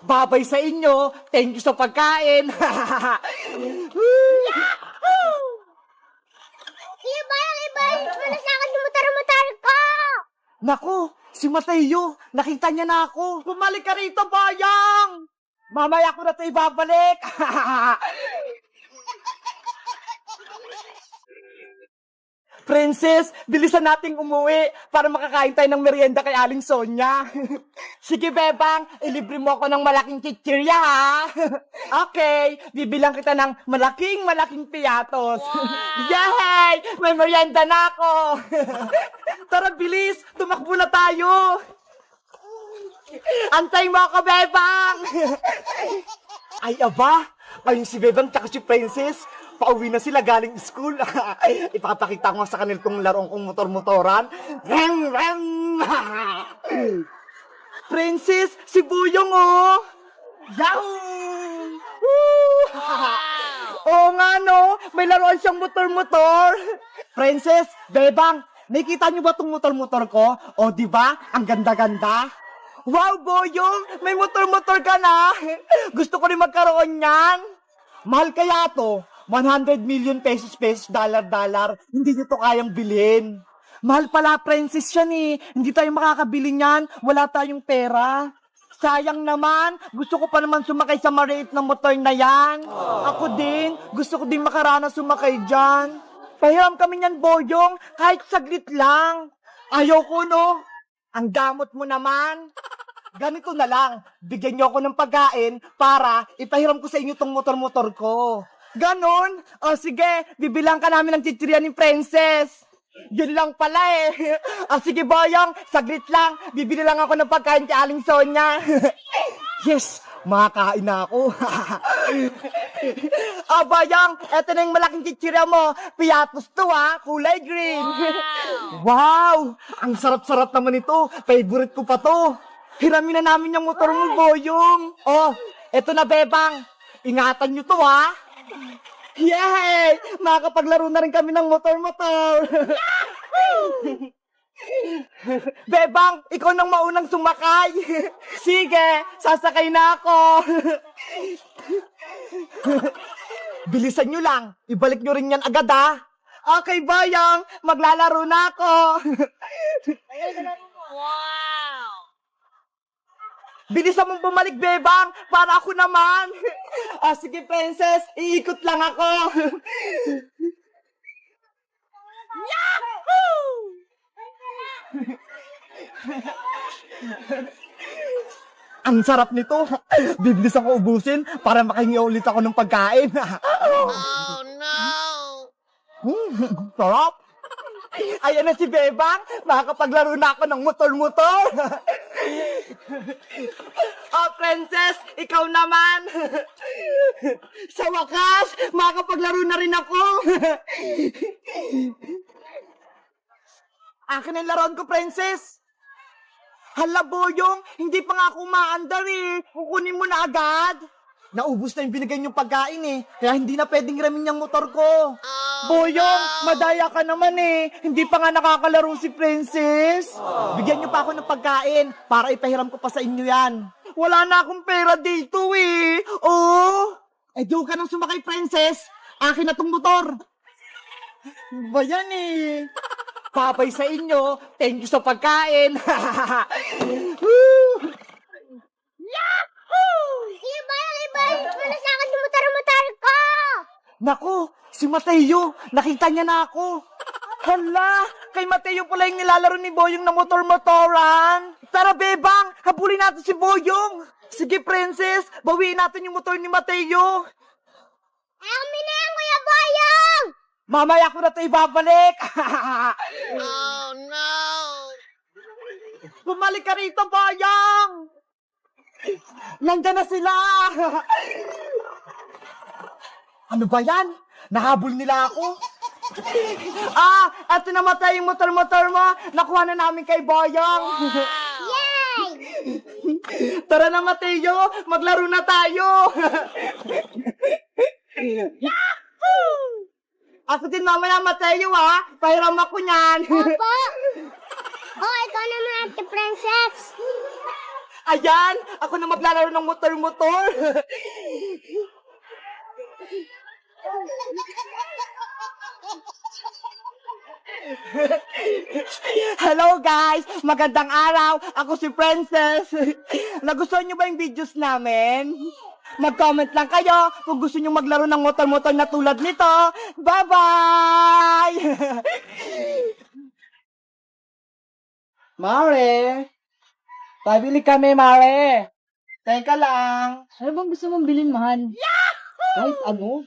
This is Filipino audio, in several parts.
Babay sa inyo. Thank you sa pagkain. Iba, wala sa akin mutar-mutar ko! Naku, si Mateo, nakita niya na ako. Bumalik ka rito, Bayang! Mamaya ko na ito ibabalik. Princess, bilisan nating umuwi para makakain tayo ng merienda kay Aling Sonia. Sige, Bebang, ilibre mo ako ng malaking chichirya, ha? Okay, bibilang kita ng malaking piatos. Yay! May merienda na ako. Tara, bilis, tumakbo na tayo. Antay mo ako, Bebang. Ay, aba, ayun si Bebang tsaka si Princess. Pauwi na sila galing school. Ipapakita ko sa kanil kong larong kong motor-motoran. Rem, rem! Princess, si Buyong, oh! Yahoo! Oo nga, no? May laruan siyang motor-motor. Princess, Bebang, nakita niyo ba tong motor-motor ko? O, di ba? Ang ganda-ganda. Wow, Boyong! May motor-motor ka na! Gusto ko rin magkaroon niyan. Mahal kaya to? 100 million pesos, dollar. Hindi nyo to kayang bilhin. Mahal pala, Princess yan eh. Hindi tayo makakabili niyan. Wala tayong pera. Sayang naman. Gusto ko pa naman sumakay sa maliit na motor na yan. Ako din. Gusto ko din makaranas sumakay dyan. Pahiram kami niyan, Boyong. Kahit saglit lang. Ayaw ko, no? Ang damot mo naman. Ganito na lang. Bigyan niyo ako ng pagkain para ipahiram ko sa inyo tong motor-motor ko. Ganon? O sige, bibilang ka namin ng chichirya ni Princess. Yun lang pala eh. O sige, Boyong, saglit lang. Bibili lang ako ng pagkain kay Aling Sonia. Yes, makakain na ako. Boyong, eto na yung malaking chichirya mo. Piatos to ha, kulay green. Wow, ang sarap-sarap naman ito. Favorite ko pa to. Hiramin na namin yung motor mo, Boyong. Oh, eto na, Bebang. Ingatan nyo to ha. Yay! Makakapaglaro na rin kami ng motor-motor. Bebang, ikaw nang maunang sumakay. Sige, sasakay na ako. Bilisan nyo lang. Ibalik nyo rin yan agad, ha? Okay, Boyong. Maglalaro na ako. Wow! Bilisan mong bumalik, Bebang, para ako naman. Sige, Princess, iikot lang ako. Yahoo! Ang sarap nito. Bibilisan ko ubusin para makahingi ulit ako ng pagkain. Oh no! Sarap. Ayan na si Bebang. Makakapaglaro na ako ng motor-motor. Oh, Princess, ikaw naman. Sa wakas, makakapaglaro na rin ako. Akin ang laruan ko, Princess. Hala, Boyong, hindi pa nga ako umaandar eh. Kukunin mo na agad. Naubos na yung binigay niyong pagkain eh. Kaya hindi na pwedeng ramin yung motor ko. Boyong, madaya ka naman eh. Hindi pa nga nakakalaro si Princess. Bigyan niyo pa ako ng pagkain para ipahiram ko pa sa inyo yan. Wala na akong pera dito eh. Oh, doon ka nang sumakay, Princess. Akin na tong motor. Ba yan eh. Babay sa inyo. Thank you sa pagkain. Iba, wala sa akin mutar-mutar ko! Naku, si Mateo, nakita niya na ako. Hala, kay Mateo pala yung nilalaro ni Boyong na motor-motoran. Tara, Bebang, habulin natin si Boyong. Sige, Princess, bawiin natin yung motor ni Mateo. Amin na yan, Kuya Boyong! Mamaya ko na ito ibabalik. Oh no! Bumalik ka rito, Boyong. Nandiyan na sila. Ano ba yan? Nahabol nila ako. Eto namatay yung motor-motor mo. Nakuha na namin kay Boyong. Yay! Tara na, Mateo. Maglaro na tayo. Ako din mamaya, Mateo, ha? Pahiram ako niyan. Opo! Oh, ikaw naman, Ate Princess! Ayan, ako na maglalaro ng motor-motor. Hello guys! Magandang araw! Ako si Princess! Nagustuhan nyo ba yung videos namin? Mag-comment lang kayo kung gusto nyo maglaro ng motor-motor na tulad nito. Bye-bye! Mare! Pabili kami, Mare! Teka lang. Ano bang gusto mong bilhin, mahal? Kahit ano?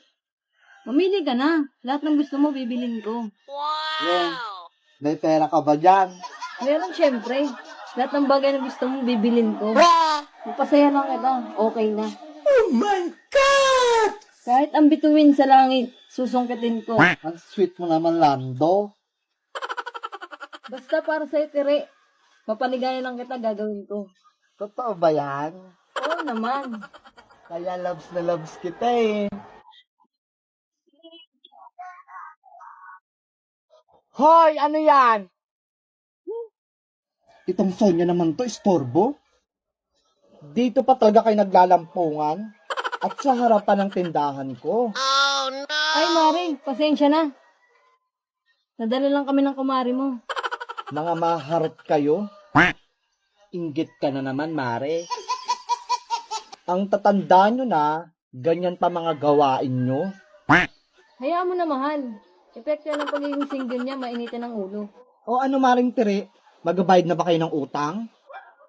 Mamili ka na. Lahat ng gusto mo, bibilin ko. Yan. May pera ka ba dyan? Meron syempre. Lahat ng bagay na gusto mo, bibilin ko. Magpasaya lang kita. Okay na. Oh my God! Kahit ang bituin sa langit, susungkitin ko. Ang sweet mo naman, Lando. Basta para sa'yo, Tire. Mapanigayan lang kita, gagawin ko. Totoo ba yan? Oo naman. Kaya loves na loves kita eh. Hoy, ano yan? Itong Sonya naman to, istorbo. Dito pa talaga kayo naglalampungan at sa harapan ng tindahan ko. Ay, Mari, pasensya na. Nadala lang kami ng kumari mo. Mga maharot kayo. Inggit ka na naman, Mare. Ang tatanda nyo na, ganyan pa mga gawain nyo. Hayaan mo na, mahal. Epekto yan ng pagiging single niya, mainitin ang ulo. O ano, Maring Tire? Magbabayad na ba kayo ng utang?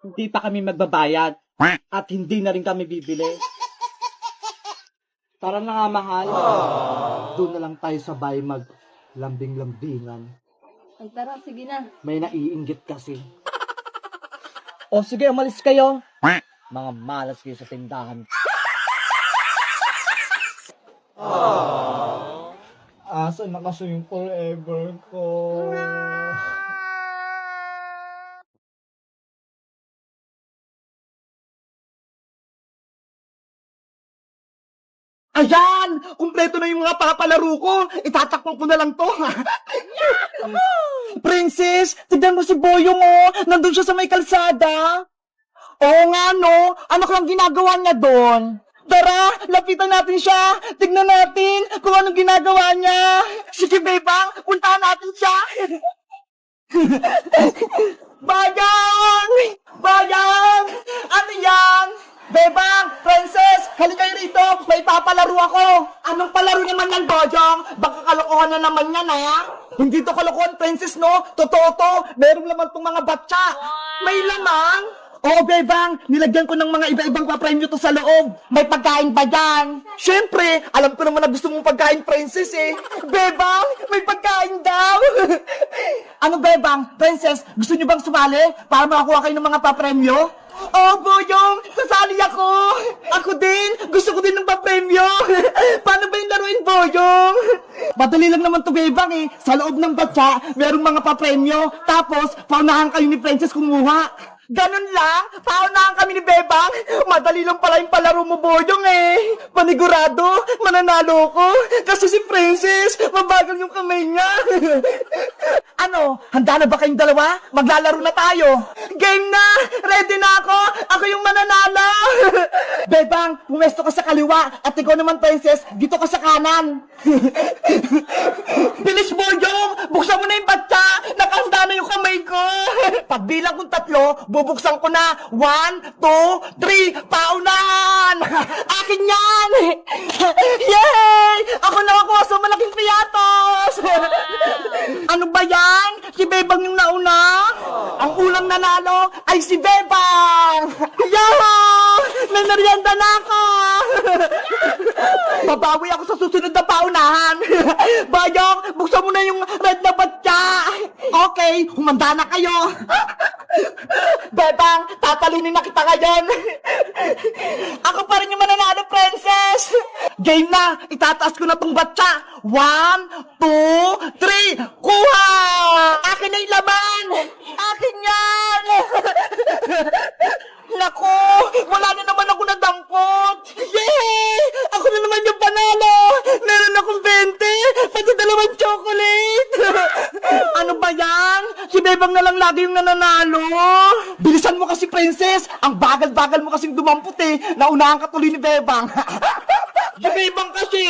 Hindi pa kami magbabayad. At hindi na rin kami bibili. Tara na nga, mahal. Doon na lang tayo sa bahay maglambing-lambingan. Ang tara, sige na. May naiinggit kasi. O sige, umalis kayo. Mga malas kayo sa tindahan. Asa na kasi yung forever ko? Ayan! Kumpleto na yung mga papalaro ko. Itatakpang ko na lang to. Princess, tignan mo si Boyong oh. Nandun siya sa may kalsada. Oo nga no. Ano kang ginagawa niya doon? Tara, lapitan natin siya. Tignan natin kung anong ginagawa niya. Sige, Bebang, puntahan natin siya. Bayang! Bayang! Ano yan? Bebang! Princess! Halika kayo rito! May papalaro ako! Anong palaro naman yan, Bojong? Baka kalokohan na naman yan, ha? Hindi to kalokohan, Princess, no? Totoo to! Meron naman tong mga batsa! May lamang! Oo, Bebang! Nilagyan ko ng mga iba-ibang papremyo to sa loob! May pagkain ba dyan? Siyempre! Alam ko naman na gusto mong pagkain, Princess, eh! Bebang! May pagkain daw! Ano, Bebang? Princess, gusto niyo bang sumali para makakuha kayo ng mga papremyo? Oh, Boyong! Sasali ako! Ako din! Gusto ko din ng papremyo! Paano ba yung laruin, Boyong? Madali lang naman to, Bebang, eh. Sa loob ng batsa, merong mga papremyo. Tapos, paunahan kayo ni Princess kumuha. Ganun lang? Paunahan kami ni Bebang? Madali lang pala yung palaro mo, Boyong, eh. Panigurado, mananalo ko. Kasi si Princess, mabagal yung kamay niya. Ano, handa na ba kayong dalawa? Maglalaro na tayo. Game na! Ready na ako! Ako yung mananalo! Bebang, pumesto ka sa kaliwa at ikaw naman, Princess, dito ka sa kanan. Bilis, Boyong! Buksan mo na yung batsa! Nakahanda na yung kamay ko! Pagbilang kong 3, bubuksan ko na. 1, 2, 3, paunahan! Akin yan! Yay! Ako nakakuha sa malaking piyatos! Ano ba yan? Si Bebang yung nauna? Ang unang nanalo ay si Bebang! Yahoo! May merienda na ako! Babawi ako sa susunod na paunahan! Bayong, buksan mo na yung red na batya! Okay, humanda na kayo! Bebang, tatalinin na kita ngayon! Ako pa rin yung mananalo, Princess! Game na! Itataas ko na tong batya! 1, 2, 3, kuha! Akin na yung laman! Akin yan! Naku! Wala na naman ako nadampot! Yay! Ako na naman yung panalo! Meron akong 20! Pati 2 chocolate! Ano ba yan? Si Bebang Bebang na lang lagi yung nananalo. Bilisan mo kasi, Princess. Ang bagal-bagal mo kasing dumampot eh. Naunahan ka tuloy ni Bebang. Si Bebang kasi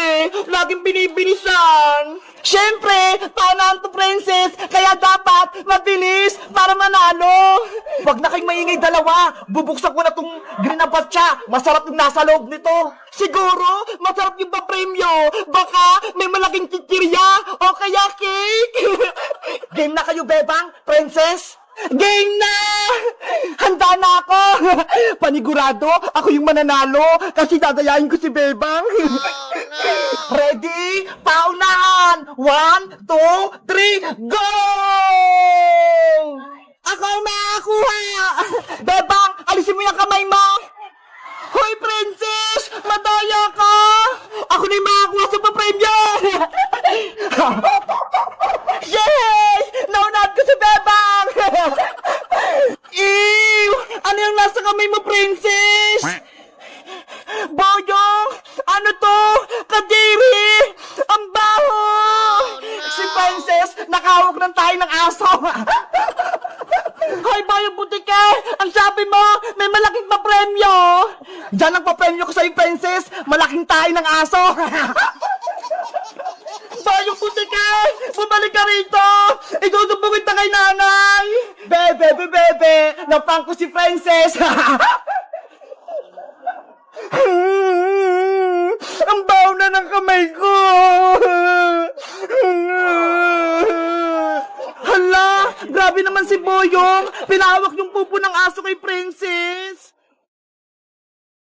laging binibilisan. Siyempre, paunahan to, Princess. Kaya dapat mabilis para manalo. Wag na kayong maingay dalawa. Bubuksan ko na tong green na batya. Masarap yung nasa loob nito. Siguro, masarap yung papremyo. Baka may malaking kikirya o kaya cake. Game na kayo, Bebang, Princess? Game na! Handa na ako! Panigurado, ako yung mananalo kasi dadayain ko si Bebang. Ready? Paunahan! 1, 2, 3, go! Ako ang makakuha! Bebang, alisin mo yung kamay mo! Hoy, Princess! Madaya ka! Ako na yung makakuha sa papremyo! Yay! Naunahan ko si Bebang! Ew! Ano yung nasa kamay mo, Princess? Boyong! Ano to? Kadiri! Ang baho! Si Princess, nakahawak ng tayo ng aso! Hoy, Boyong Butike! Ang sabi mo, may malaking papremyo! Diyan ang papremyo ko sa'yo, Princess! Malaking tayo ng aso! Boyong Butike! Bumalik ka rito! Idudubugin na kay nanay! Bebe! Napang ko si Princess! Ang baho na ng kamay ko! Hala! Grabe naman si Boyong! Pinahawak yung pupo ng aso kay Princess!